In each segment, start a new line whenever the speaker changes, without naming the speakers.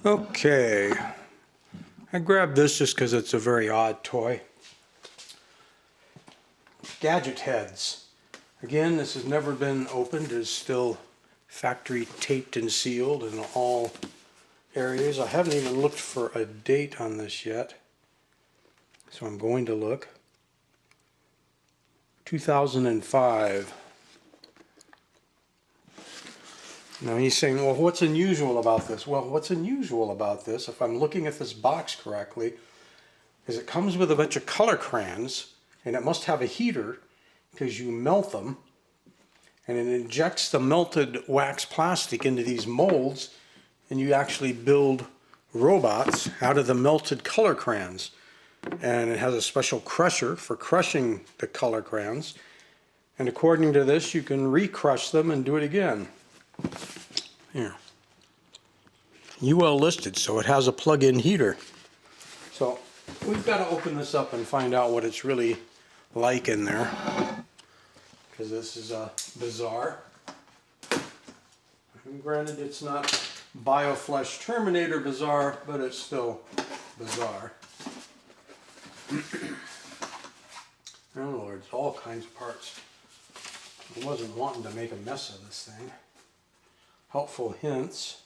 Okay, I grabbed this just because it's a very odd toy. Gadget Headz. Again, this has never been opened. It's still factory taped and sealed in all areas. I haven't even looked for a date on this yet, so I'm going to look. 2005. Now he's saying, well, what's unusual about this? Well, what's unusual about this, if I'm looking at this box correctly, is it comes with a bunch of color crayons, and it must have a heater because you melt them, and it injects the melted wax plastic into these molds, and you actually build robots out of the melted color crayons. And it has a special crusher for crushing the color crayons, and according to this you can recrush them and do it again. Here, UL listed, so it has a plug-in heater. So we've got to open this up and find out what it's really like in there, because this is bizarre. And granted, it's not BioFlesh Terminator bizarre, but it's still bizarre. Oh Lord, it's all kinds of parts. I wasn't wanting to make a mess of this thing. Helpful hints.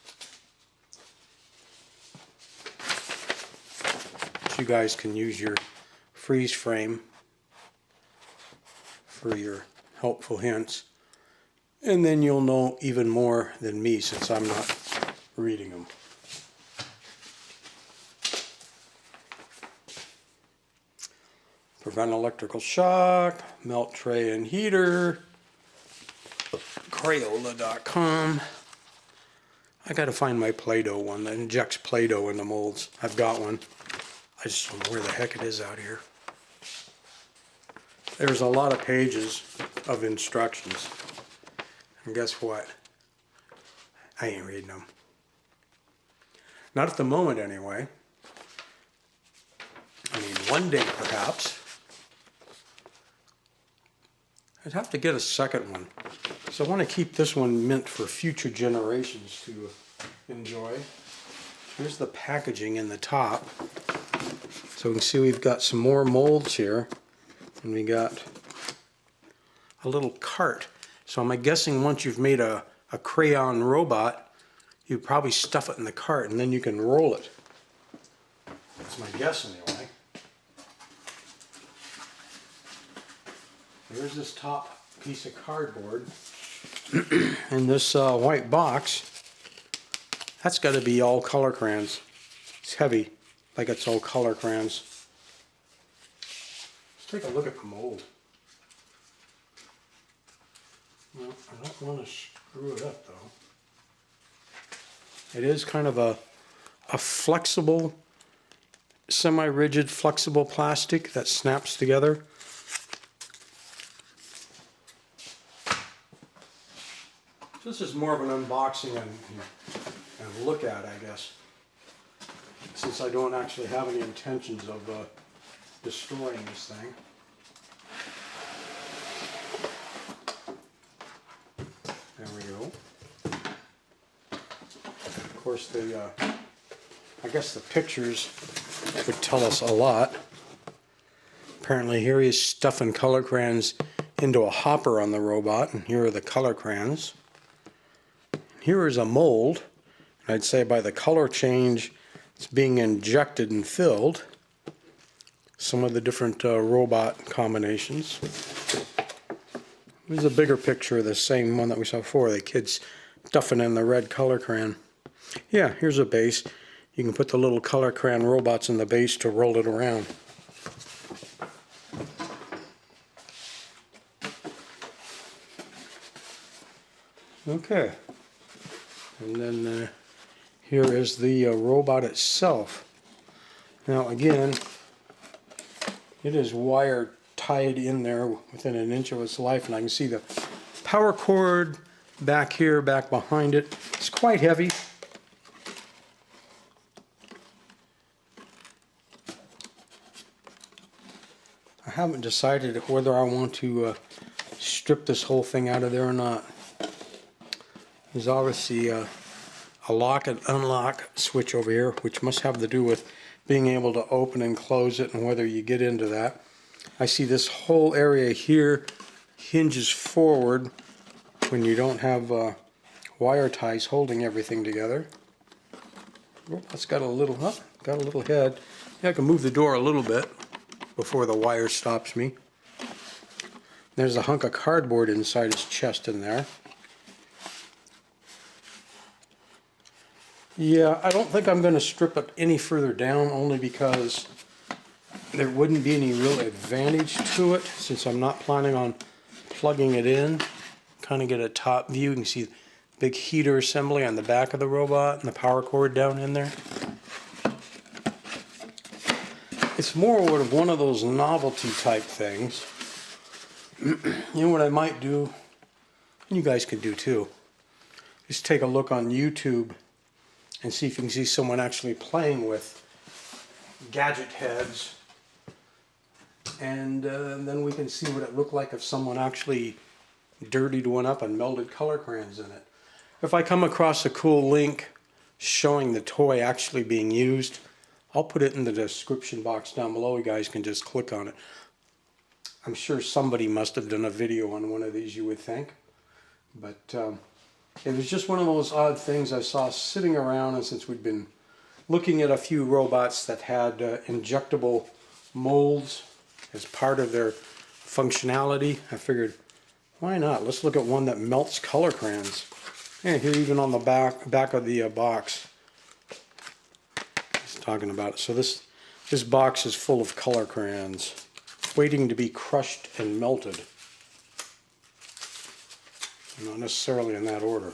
You guys can use your freeze frame for your helpful hints. And then you'll know even more than me since I'm not reading them. Prevent electrical shock, melt tray and heater, Crayola.com. I gotta find my Play-Doh one that injects Play-Doh into molds. I've got one. I just don't know where the heck it is out here. There's a lot of pages of instructions. And guess what? I ain't reading them. Not at the moment anyway. I mean, one day perhaps. I'd have to get a second one. So I want to keep this one mint for future generations to enjoy. Here's the packaging in the top. So we can see we've got some more molds here. And we got a little cart. So I'm guessing once you've made a crayon robot, you probably stuff it in the cart and then you can roll it. That's my guess anyway. Here's this top piece of cardboard. And this white box, that's got to be all color crayons. It's heavy, like it's all color crayons. Let's take a look at the mold. Well, I don't want to screw it up though. It is kind of a flexible, semi-rigid, flexible plastic that snaps together. This is more of an unboxing and look at, I guess, since I don't actually have any intentions of destroying this thing. There we go. Of course, I guess the pictures would tell us a lot. Apparently here he is stuffing color crayons into a hopper on the robot, and here are the color crayons. Here is a mold. I'd say by the color change, it's being injected and filled. Some of the different robot combinations. Here's a bigger picture of the same one that we saw before, the kids stuffing in the red color crayon. Yeah, here's a base. You can put the little color crayon robots in the base to roll it around. Okay. And then here is the robot itself. Now again, it is wire tied in there within an inch of its life, and I can see the power cord back here, back behind it. It's quite heavy. I haven't decided whether I want to strip this whole thing out of there or not. There's obviously a a lock and unlock switch over here, which must have to do with being able to open and close it and whether you get into that. I see this whole area here hinges forward when you don't have wire ties holding everything together. Oh, that's got a little, got a little head. Yeah, I can move the door a little bit before the wire stops me. There's a hunk of cardboard inside his chest in there. Yeah, I don't think I'm going to strip it any further down, only because there wouldn't be any real advantage to it since I'm not planning on plugging it in. Kind of get a top view. You can see the big heater assembly on the back of the robot and the power cord down in there. It's more one of those novelty type things. You know what I might do, and you guys could do too, is take a look on YouTube and see if you can see someone actually playing with Gadget Headz, and then we can see what it looked like if someone actually dirtied one up and melted color crayons in it. If I come across a cool link showing the toy actually being used, I'll put it in the description box down below. You guys can just click on it. I'm sure somebody must have done a video on one of these, you would think. But it was just one of those odd things I saw sitting around, and since we'd been looking at a few robots that had injectable molds as part of their functionality, I figured, why not? Let's look at one that melts color crayons. And here, even on the back of the box, he's talking about it. So this box is full of color crayons, waiting to be crushed and melted. Not necessarily in that order.